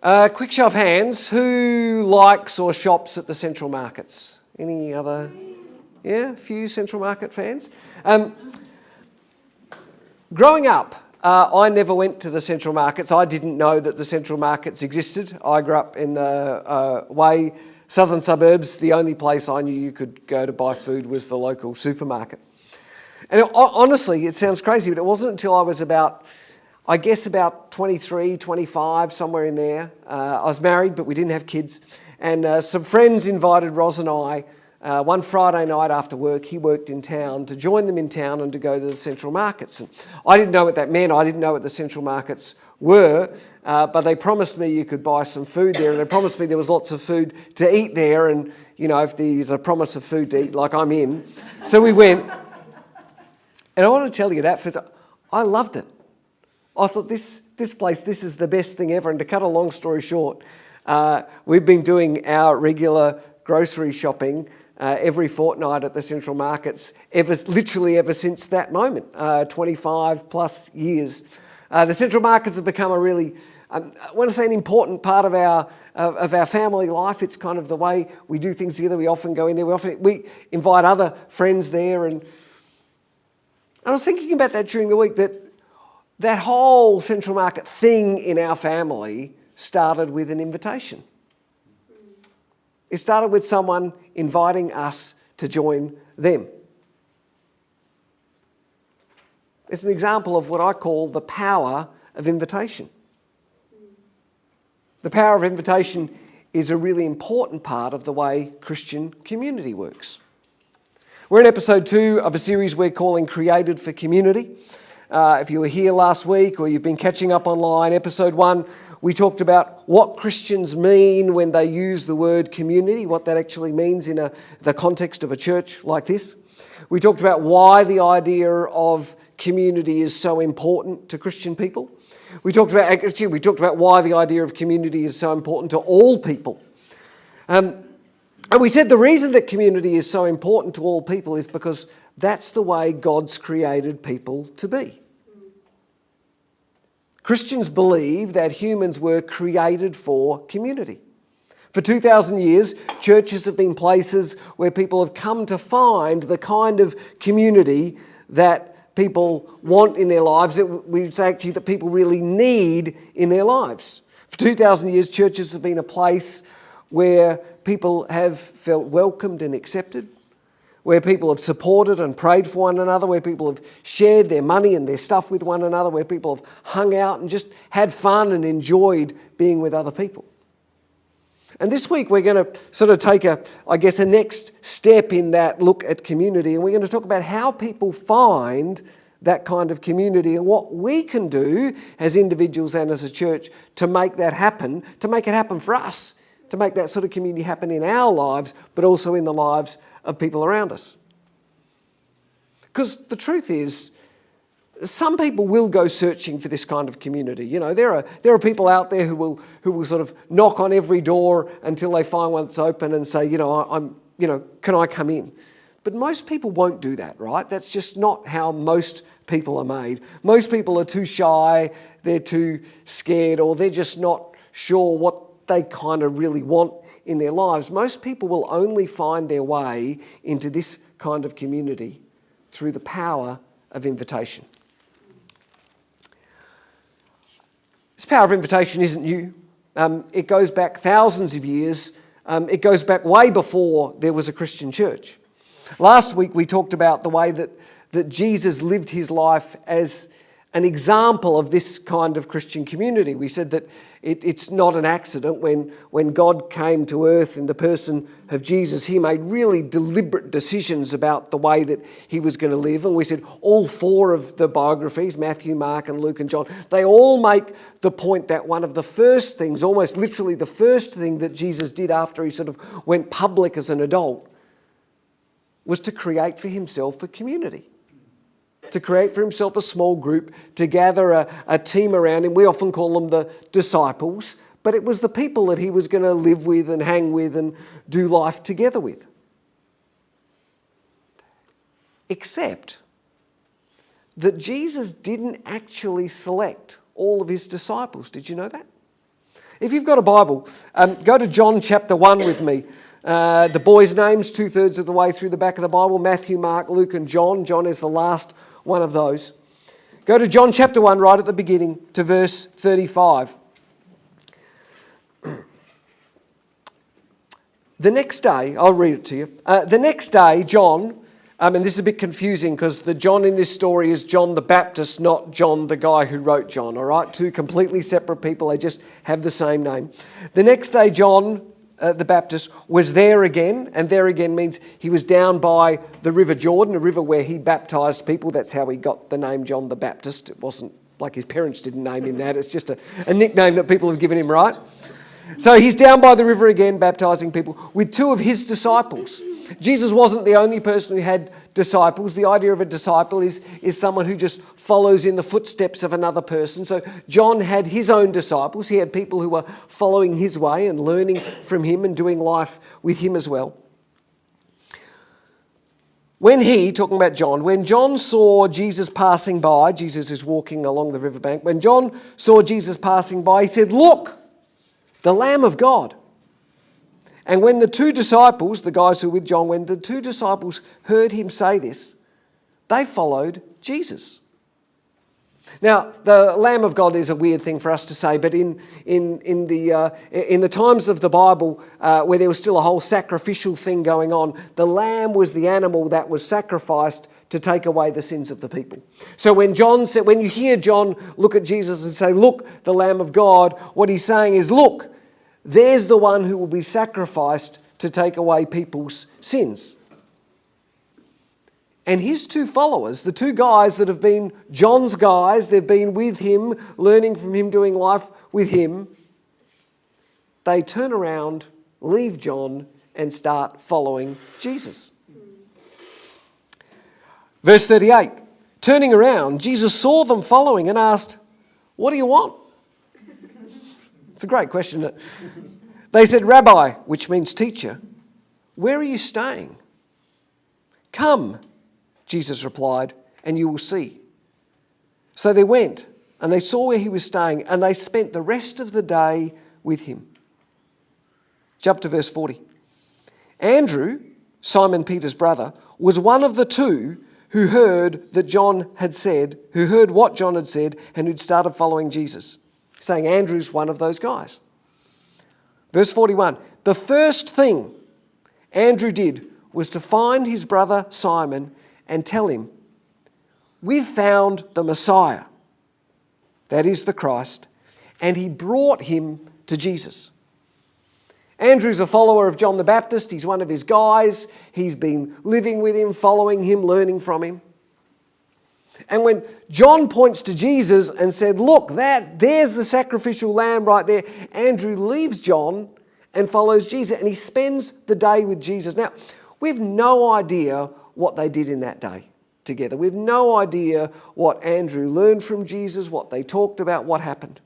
Quick show of hands, who likes or shops at the Central Markets? Any other? Yeah, a few Central Market fans. Growing up, I never went to the Central Markets. I didn't know that the Central Markets existed. I grew up in the way southern suburbs. The only place I knew you could go to buy food was the local supermarket. And honestly, it sounds crazy, but it wasn't until I was about 23, 25, somewhere in there. I was married, but we didn't have kids. And some friends invited Roz and I one Friday night after work. He worked in town, to join them in town and to go to the Central Markets. And I didn't know what that meant. I didn't know what the Central Markets were, but they promised me you could buy some food there, and they promised me there was lots of food to eat there. And, you know, if there's a promise of food to eat, like I'm in. So we went. And I want to tell you that, first, I loved it. I thought this place, this is the best thing ever. And to cut a long story short, we've been doing our regular grocery shopping every fortnight at the Central Markets, literally ever since that moment, 25 plus years. The Central Markets have become a really, I want to say, an important part of our family life. It's kind of the way we do things together. We often go in there. We invite other friends there. And I was thinking about that during the week, that whole Central Market thing in our family started with an invitation. It started with someone inviting us to join them. It's an example of what I call the power of invitation. The power of invitation is a really important part of the way Christian community works. We're in episode 2 of a series we're calling Created for Community. If you were here last week or you've been catching up online, episode 1, we talked about what Christians mean when they use the word community, what that actually means in the context of a church like this. We talked about why the idea of community is so important to Christian people. We talked about why the idea of community is so important to all people. And we said the reason that community is so important to all people is because that's the way God's created people to be. Christians believe that humans were created for community. For 2,000 years, churches have been places where people have come to find the kind of community that people want in their lives, that we'd say actually that people really need in their lives. For 2,000 years, churches have been a place where people have felt welcomed and accepted, where people have supported and prayed for one another, where people have shared their money and their stuff with one another, where people have hung out and just had fun and enjoyed being with other people. And this week we're going to sort of take a next step in that look at community, and we're going to talk about how people find that kind of community and what we can do as individuals and as a church to make that happen, to make it happen for us, to make that sort of community happen in our lives, but also in the lives of people around us. Because the truth is, some people will go searching for this kind of community. You know, there are people out there who will sort of knock on every door until they find one that's open and say, can I come in? But most people won't do that, right? That's just not how most people are made. Most people are too shy, they're too scared, or they're just not sure what they kind of really want in their lives. Most people will only find their way into this kind of community through the power of invitation. This power of invitation isn't new. It goes back thousands of years. It goes back way before there was a Christian church. Last week we talked about the way that Jesus lived his life as an example of this kind of Christian community. We said that it's not an accident when God came to earth in the person of Jesus. He made really deliberate decisions about the way that he was going to live. And we said all 4 of the biographies, Matthew, Mark and Luke and John, they all make the point that one of the first things, almost literally the first thing that Jesus did after he sort of went public as an adult, was to create for himself a community. To create for himself a small group, to gather a team around him. We often call them the disciples, but it was the people that he was going to live with and hang with and do life together with. Except that Jesus didn't actually select all of his disciples. Did you know that? If you've got a Bible, go to John chapter 1 with me. The boys' names, 2/3 of the way through the back of the Bible, Matthew, Mark, Luke and John. John is the last one of those. Go to John chapter 1 right at the beginning to verse 35. The next day, I'll read it to you. The next day, John, and this is a bit confusing because the John in this story is John the Baptist, not John the guy who wrote John, all right? Two completely separate people, they just have the same name. The next day, John the Baptist was there again, and there again means he was down by the River Jordan, a river where he baptised people. That's how he got the name John the Baptist. It wasn't like his parents didn't name him that. It's just a nickname that people have given him, right? So he's down by the river again, baptising people with two of his disciples. Jesus wasn't the only person who had disciples. The idea of a disciple is someone who just follows in the footsteps of another person. So John had his own disciples. He had people who were following his way and learning from him and doing life with him as well. Talking about John, when John saw Jesus passing by, Jesus is walking along the riverbank. When John saw Jesus passing by, he said, "Look, the Lamb of God." And when the two disciples, the guys who were with John, when the two disciples heard him say this, they followed Jesus. Now, the Lamb of God is a weird thing for us to say, but in the times of the Bible, where there was still a whole sacrificial thing going on, the lamb was the animal that was sacrificed to take away the sins of the people. So when you hear John look at Jesus and say, "Look, the Lamb of God," what he's saying is, "Look, there's the one who will be sacrificed to take away people's sins." And his two followers, the two guys that have been John's guys, they've been with him, learning from him, doing life with him, they turn around, leave John, and start following Jesus. Verse 38, turning around, Jesus saw them following and asked, "What do you want?" It's a great question, isn't it? They said, "Rabbi," which means teacher, "where are you staying?" "Come," Jesus replied, "and you will see." So they went, and they saw where he was staying, and they spent the rest of the day with him. Jump to verse 40. Andrew, Simon Peter's brother, was one of the two who heard what John had said, and who'd started following Jesus. Saying Andrew's one of those guys. Verse 41, the first thing Andrew did was to find his brother Simon and tell him, "We've found the Messiah," that is the Christ, and he brought him to Jesus. Andrew's a follower of John the Baptist. He's one of his guys. He's been living with him, following him, learning from him. And when John points to Jesus and said, "Look, there's the sacrificial lamb right there," Andrew leaves John and follows Jesus, and he spends the day with Jesus. Now, we've no idea what they did in that day together. We've no idea what Andrew learned from Jesus, what they talked about, what happened.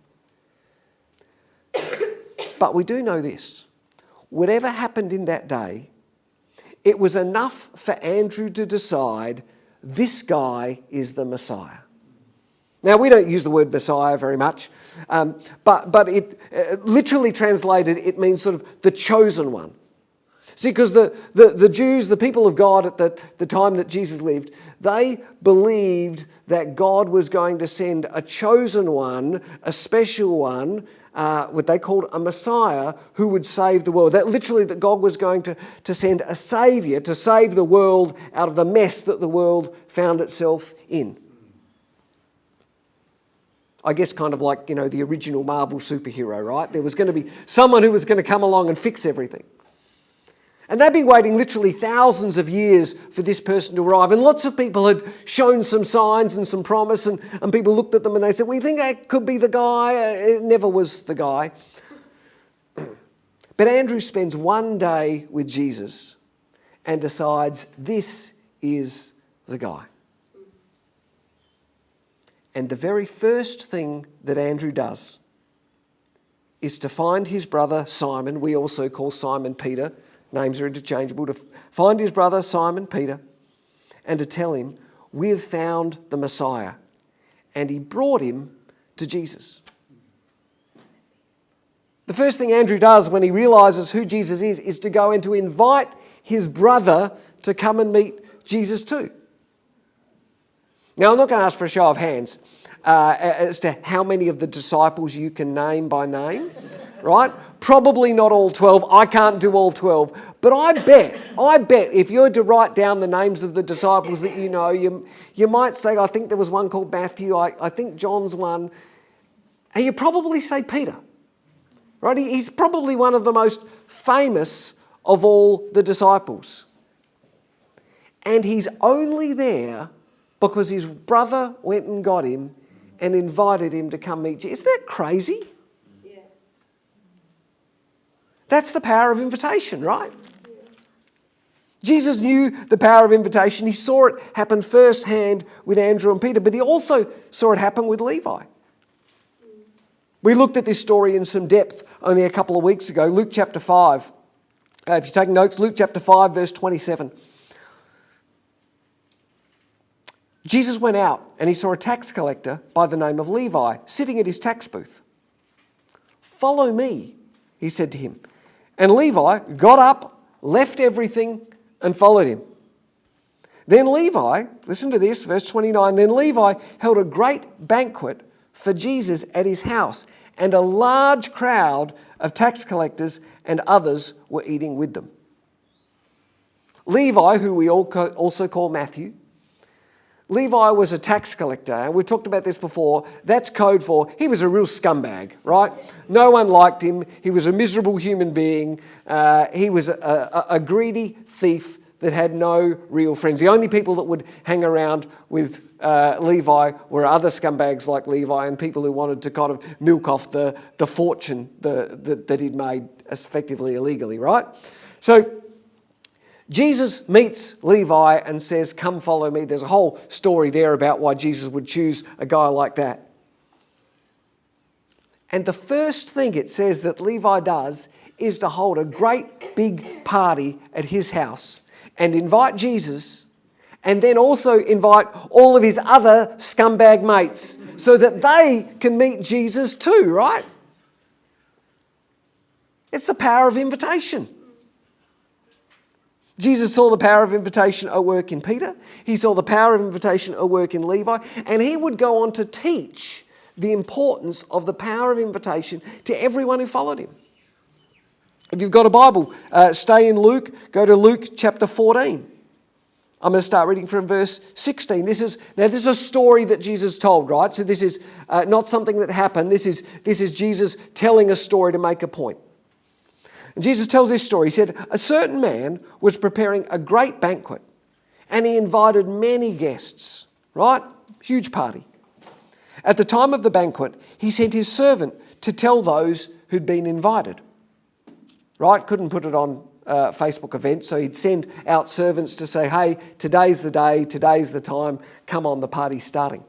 But we do know this. Whatever happened in that day, it was enough for Andrew to decide this guy is the Messiah. Now, we don't use the word Messiah very much, but it literally translated, it means sort of the chosen one. See, because the Jews, the people of God at the time that Jesus lived, they believed that God was going to send a chosen one, a special one, what they called a Messiah, who would save the world. That God was going to send a Saviour to save the world out of the mess that the world found itself in. I guess kind of like, the original Marvel superhero, right? There was going to be someone who was going to come along and fix everything. And they'd been waiting literally thousands of years for this person to arrive. And lots of people had shown some signs and some promise, and people looked at them and they said, "We think that could be the guy." It never was the guy. But Andrew spends one day with Jesus and decides this is the guy. And the very first thing that Andrew does is to find his brother Simon. We also call Simon Peter. Names are interchangeable. To find his brother Simon Peter and to tell him, "We've found the Messiah." And he brought him to Jesus. The first thing Andrew does when he realises who Jesus is to go and to invite his brother to come and meet Jesus too. Now, I'm not going to ask for a show of hands as to how many of the disciples you can name by name, right? Probably not all 12. I can't do all 12. But I bet if you were to write down the names of the disciples that you know, you might say, I think there was one called Matthew, I think John's one, and you probably say Peter, right? He's probably one of the most famous of all the disciples. And he's only there because his brother went and got him and invited him to come meet Jesus. Isn't that crazy? Yeah. That's the power of invitation, right? Yeah. Jesus knew the power of invitation. He saw it happen firsthand with Andrew and Peter, but he also saw it happen with Levi. We looked at this story in some depth only a couple of weeks ago. Luke chapter 5. If you're taking notes, Luke chapter 5, verse 27. Jesus went out and he saw a tax collector by the name of Levi sitting at his tax booth. "Follow me," he said to him. And Levi got up, left everything, and followed him. Then Levi, listen to this, verse 29, then Levi held a great banquet for Jesus at his house, and a large crowd of tax collectors and others were eating with them. Levi, who we also call Matthew, Levi was a tax collector, and we've talked about this before. That's code for he was a real scumbag, right? No one liked him. He was a miserable human being. He was a greedy thief that had no real friends. The only people that would hang around with Levi were other scumbags like Levi and people who wanted to kind of milk off the fortune that he'd made effectively illegally, right? So Jesus meets Levi and says, "Come follow me." There's a whole story there about why Jesus would choose a guy like that. And the first thing it says that Levi does is to hold a great big party at his house and invite Jesus, and then also invite all of his other scumbag mates so that they can meet Jesus too, right? It's the power of invitation. Jesus saw the power of invitation at work in Peter. He saw the power of invitation at work in Levi. And he would go on to teach the importance of the power of invitation to everyone who followed him. If you've got a Bible, stay in Luke. Go to Luke chapter 14. I'm going to start reading from verse 16. This is a story that Jesus told, right? So this is not something that happened. This is Jesus telling a story to make a point. And Jesus tells this story. He said, "A certain man was preparing a great banquet, and he invited many guests," right? Huge party. "At the time of the banquet, he sent his servant to tell those who'd been invited," right? Couldn't put it on Facebook events, so he'd send out servants to say, "Hey, today's the day, today's the time, come on, the party's starting.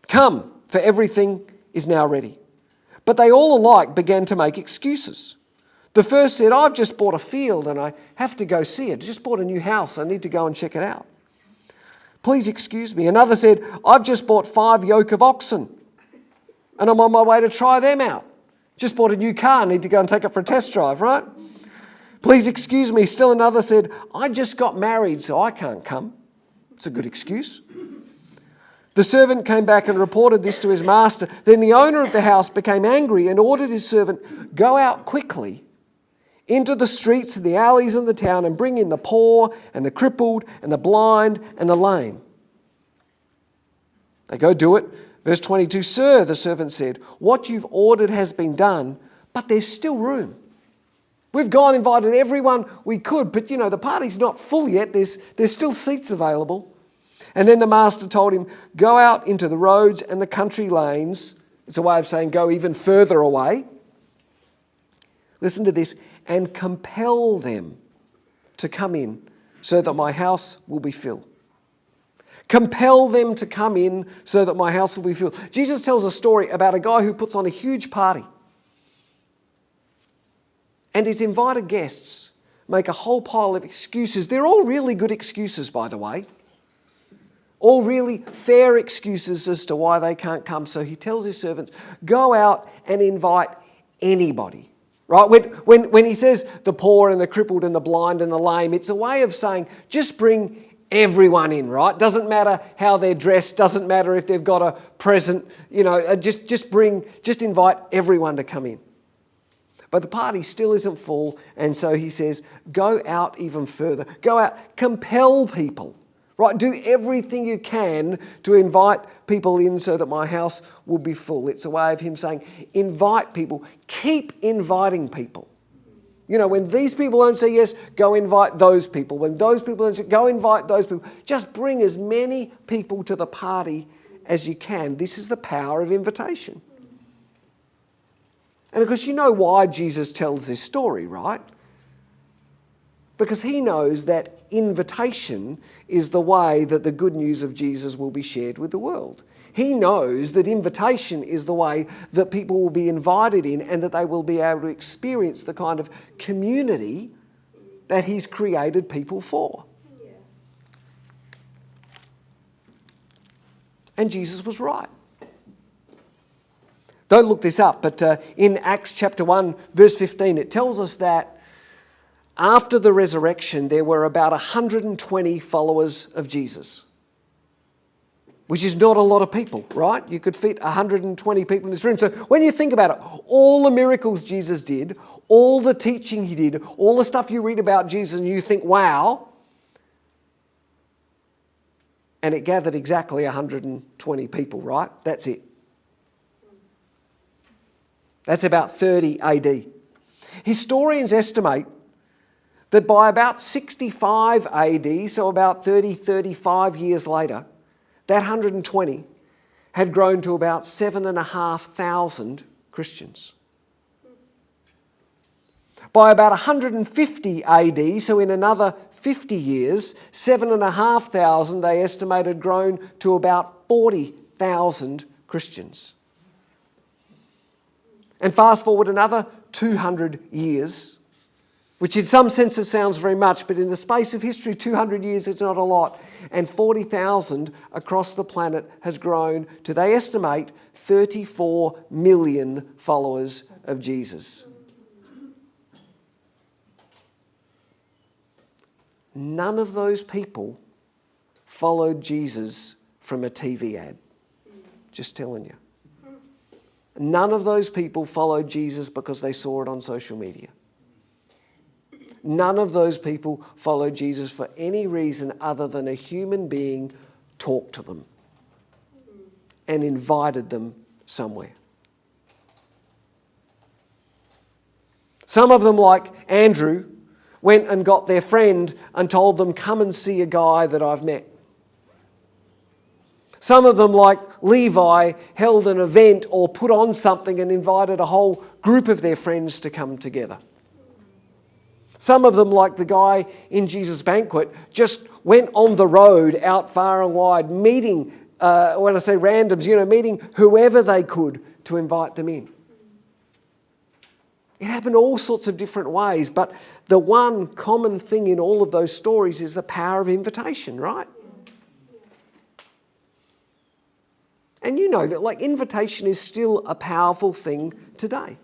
Come, for everything is now ready." But they all alike began to make excuses. The first said, "I've just bought a field and I have to go see it. Just bought a new house. I need to go and check it out. Please excuse me." Another said, "I've just bought 5 yoke of oxen and I'm on my way to try them out. Just bought a new car. I need to go and take it for a test drive," right? "Please excuse me." Still another said, "I just got married, so I can't come." It's a good excuse. The servant came back and reported this to his master. Then the owner of the house became angry and ordered his servant, "Go out quickly into the streets and the alleys in the town and bring in the poor and the crippled and the blind and the lame." They go do it. Verse 22, "Sir," the servant said, "what you've ordered has been done, but there's still room. We've gone and invited everyone we could, but the party's not full yet. There's still seats available." And then the master told him, "Go out into the roads and the country lanes." It's a way of saying go even further away. Listen to this. "And compel them to come in so that my house will be filled." Compel them to come in so that my house will be filled. Jesus tells a story about a guy who puts on a huge party. And his invited guests make a whole pile of excuses. They're all really good excuses, by the way. All really fair excuses as to why they can't come. So he tells his servants, go out and invite anybody. Right? When he says the poor and the crippled and the blind and the lame, it's a way of saying just bring everyone in, right? Doesn't matter how they're dressed, doesn't matter if they've got a present, just invite everyone to come in. But the party still isn't full, and so he says, go out even further. Go out, compel people. Right, do everything you can to invite people in so that my house will be full. It's a way of him saying, invite people. Keep inviting people. When these people don't say yes, go invite those people. When those people don't say, go invite those people. Just bring as many people to the party as you can. This is the power of invitation. And of course, you know why Jesus tells this story, right? Because he knows that invitation is the way that the good news of Jesus will be shared with the world. He knows that invitation is the way that people will be invited in and that they will be able to experience the kind of community that he's created people for. Yeah. And Jesus was right. Don't look this up, but in Acts chapter 1, verse 15, it tells us that after the resurrection, there were about 120 followers of Jesus, which is not a lot of people, right? You could fit 120 people in this room. So when you think about it, all the miracles Jesus did, all the teaching he did, all the stuff you read about Jesus and you think, wow, and it gathered exactly 120 people, right? That's it. That's about 30 AD. Historians estimate that by about 65 AD, so about 35 years later, that 120 had grown to about 7,500 Christians. By about 150 AD, so in another 50 years, 7,500 they estimated grown to about 40,000 Christians. And fast forward another 200 years, which in some senses sounds very much, but in the space of history, 200 years is not a lot. And 40,000 across the planet has grown to, they estimate, 34 million followers of Jesus. None of those people followed Jesus from a TV ad. Just telling you. None of those people followed Jesus because they saw it on social media. None of those people followed Jesus for any reason other than a human being talked to them and invited them somewhere. Some of them, like Andrew, went and got their friend and told them, come and see a guy that I've met. Some of them, like Levi, held an event or put on something and invited a whole group of their friends to come together. Some of them, like the guy in Jesus' banquet, just went on the road out far and wide, meeting, when I say randoms, meeting whoever they could to invite them in. It happened all sorts of different ways, but the one common thing in all of those stories is the power of invitation, right? And you know that invitation is still a powerful thing today.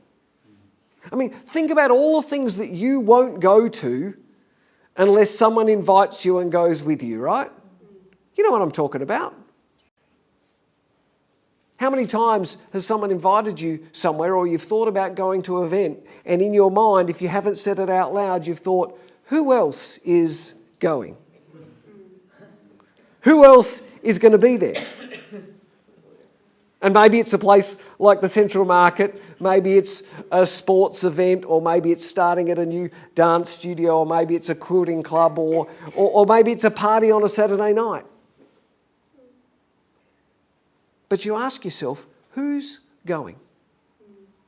I mean, think about all the things that you won't go to unless someone invites you and goes with you, right? You know what I'm talking about. How many times has someone invited you somewhere, or you've thought about going to an event, and in your mind, if you haven't said it out loud, you've thought, who else is going? Who else is going to be there? And maybe it's a place like the Central Market, maybe it's a sports event, or maybe it's starting at a new dance studio, or maybe it's a quilting club, or maybe it's a party on a Saturday night. But you ask yourself, who's going?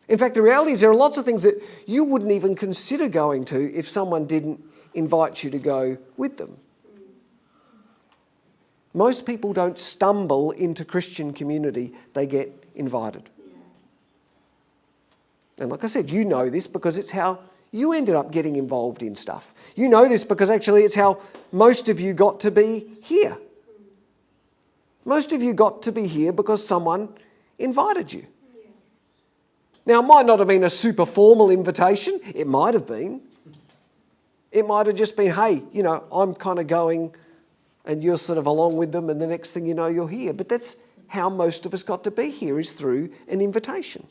In fact, the reality is there are lots of things that you wouldn't even consider going to if someone didn't invite you to go with them. Most people don't stumble into Christian community, they get invited. And like I said, you know this because it's how you ended up getting involved in stuff. You know this because actually it's how most of you got to be here. Most of you got to be here because someone invited you. Now, it might not have been a super formal invitation. It might have been. It might have just been, hey, I'm kind of going, and you're sort of along with them, and the next thing you know, you're here. But that's how most of us got to be here, is through an invitation.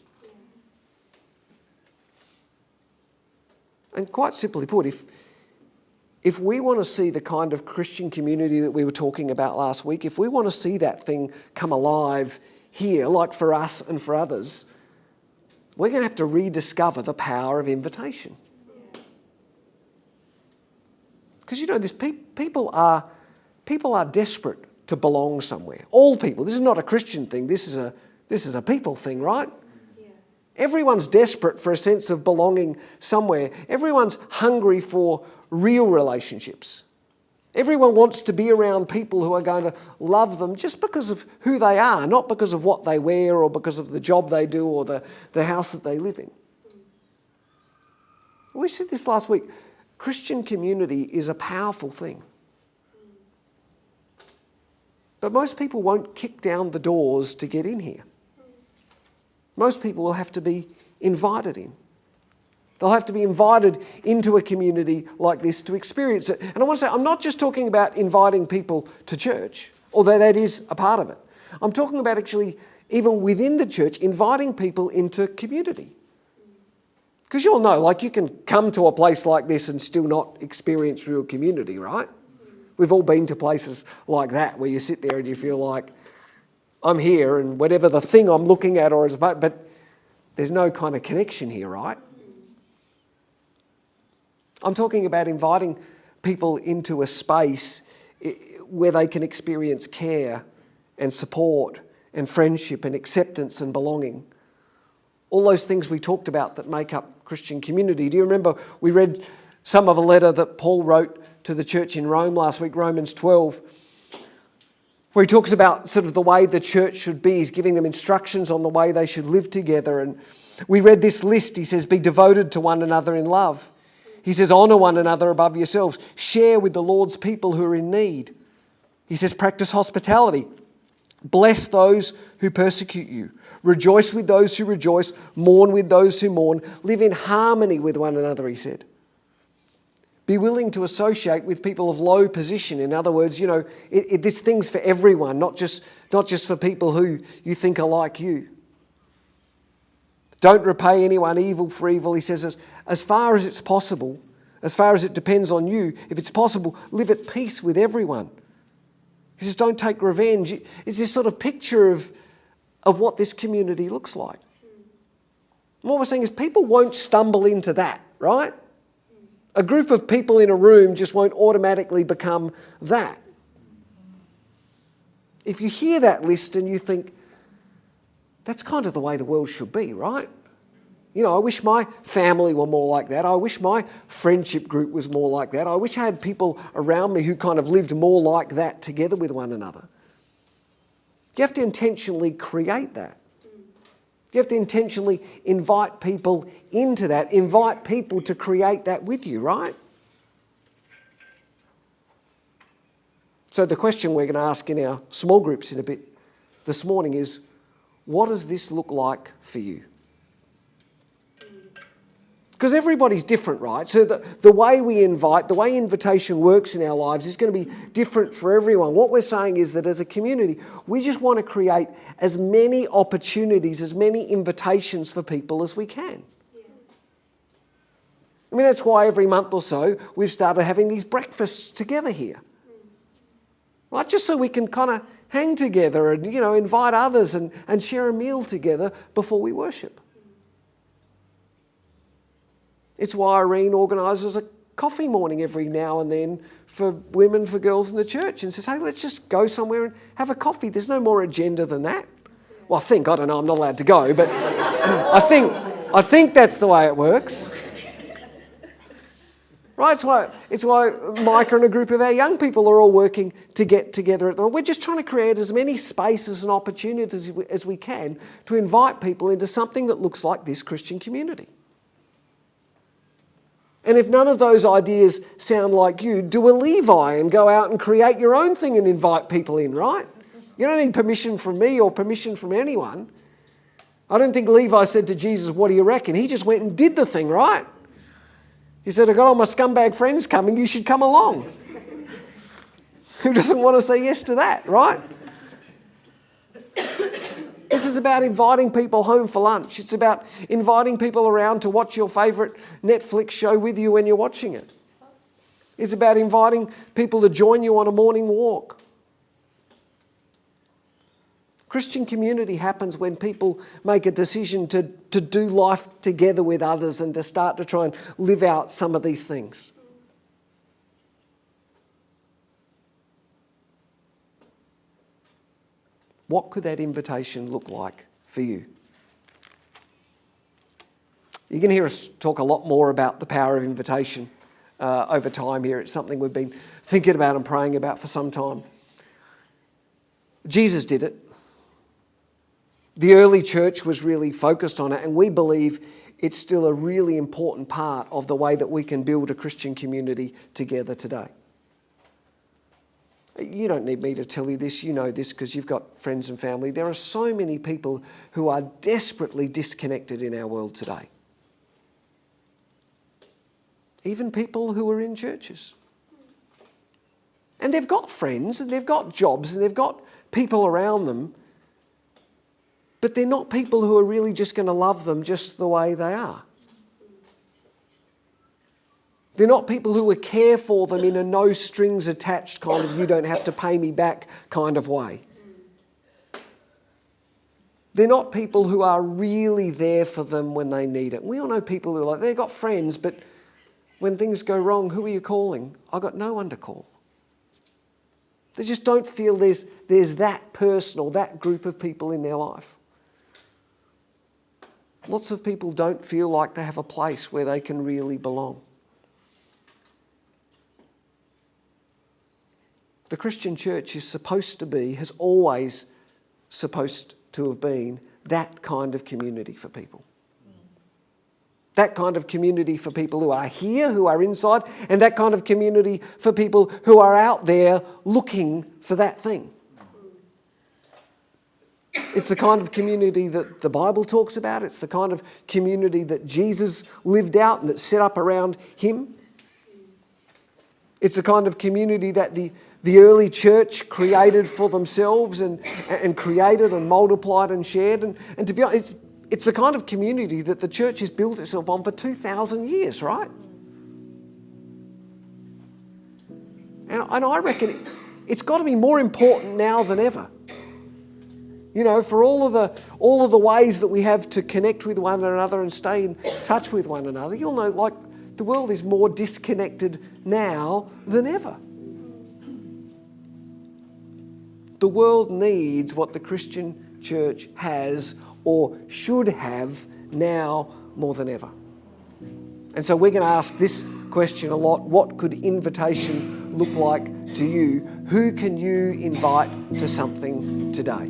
And quite simply put, if we want to see the kind of Christian community that we were talking about last week, if we want to see that thing come alive here, like for us and for others, we're going to have to rediscover the power of invitation. Because this people are desperate to belong somewhere. All people. This is not a Christian thing. This is a people thing, right? Yeah. Everyone's desperate for a sense of belonging somewhere. Everyone's hungry for real relationships. Everyone wants to be around people who are going to love them just because of who they are, not because of what they wear or because of the job they do or the house that they live in. We said this last week. Christian community is a powerful thing. But most people won't kick down the doors to get in here. Most people will have to be invited in. They'll have to be invited into a community like this to experience it. And I want to say, I'm not just talking about inviting people to church, although that is a part of it. I'm talking about actually, even within the church, inviting people into community. Because you'll know, you can come to a place like this and still not experience real community, right? We've all been to places like that where you sit there and you feel like, I'm here and whatever the thing I'm looking at or is about, but there's no kind of connection here, right? I'm talking about inviting people into a space where they can experience care and support and friendship and acceptance and belonging. All those things we talked about that make up Christian community. Do you remember we read some of a letter that Paul wrote to the church in Rome last week, Romans 12, where he talks about sort of the way the church should be. He's giving them instructions on the way they should live together. And we read this list. He says, be devoted to one another in love. He says, honour one another above yourselves. Share with the Lord's people who are in need. He says, practice hospitality. Bless those who persecute you. Rejoice with those who rejoice. Mourn with those who mourn. Live in harmony with one another, he said. Be willing to associate with people of low position. In other words, this thing's for everyone, not just for people who you think are like you. Don't repay anyone evil for evil. He says, as far as it's possible, as far as it depends on you, if it's possible, live at peace with everyone. He says, don't take revenge. It's this sort of picture of what this community looks like. And what we're saying is people won't stumble into that, right? A group of people in a room just won't automatically become that. If you hear that list and you think, that's kind of the way the world should be, right? I wish my family were more like that. I wish my friendship group was more like that. I wish I had people around me who kind of lived more like that together with one another. You have to intentionally create that. You have to intentionally invite people into that, invite people to create that with you, right? So the question we're going to ask in our small groups in a bit this morning is, what does this look like for you? Because everybody's different, right? So the way we invite, the way invitation works in our lives is going to be different for everyone. What we're saying is that as a community, we just want to create as many opportunities, as many invitations for people as we can. I mean, that's why every month or so we've started having these breakfasts together here. Right? Just so we can kind of hang together and, invite others and share a meal together before we worship. It's why Irene organises a coffee morning every now and then for women, for girls in the church, and says, hey, let's just go somewhere and have a coffee. There's no more agenda than that. Well, I don't know, I'm not allowed to go, but I think that's the way it works. Right? It's why Micah and a group of our young people are all working to get together at the moment. We're just trying to create as many spaces and opportunities as we can to invite people into something that looks like this Christian community. And if none of those ideas sound like you, do a Levi and go out and create your own thing and invite people in, right? You don't need permission from me or permission from anyone. I don't think Levi said to Jesus, what do you reckon? He just went and did the thing, right? He said, I got all my scumbag friends coming, you should come along. Who doesn't want to say yes to that, right? This is about inviting people home for lunch. It's about inviting people around to watch your favourite Netflix show with you when you're watching it. It's about inviting people to join you on a morning walk. Christian community happens when people make a decision to do life together with others and to start to try and live out some of these things. What could that invitation look like for you? You can hear us talk a lot more about the power of invitation over time here. It's something we've been thinking about and praying about for some time. Jesus did it. The early church was really focused on it, and we believe it's still a really important part of the way that we can build a Christian community together today. You don't need me to tell you this, you know this because you've got friends and family. There are so many people who are desperately disconnected in our world today. Even people who are in churches. And they've got friends and they've got jobs and they've got people around them, but they're not people who are really just going to love them just the way they are. They're not people who will care for them in a no strings attached kind of you don't have to pay me back kind of way. They're not people who are really there for them when they need it. We all know people who are like, they've got friends, but when things go wrong, who are you calling? I've got no one to call. They just don't feel there's that person or that group of people in their life. Lots of people don't feel like they have a place where they can really belong. The Christian church is supposed to be, has always supposed to have been, that kind of community for people. That kind of community for people who are here, who are inside, and that kind of community for people who are out there looking for that thing. It's the kind of community that the Bible talks about. It's the kind of community that Jesus lived out and that's set up around him. It's the kind of community that the early church created for themselves and created and multiplied and shared. And to be honest, it's the kind of community that the church has built itself on for 2,000 years, right? And I reckon it's got to be more important now than ever. You know, for all of the ways that we have to connect with one another and stay in touch with one another, you'll know, like, the world is more disconnected now than ever. The world needs what the Christian church has or should have now more than ever. And so we're going to ask this question a lot. What could invitation look like to you? Who can you invite to something today?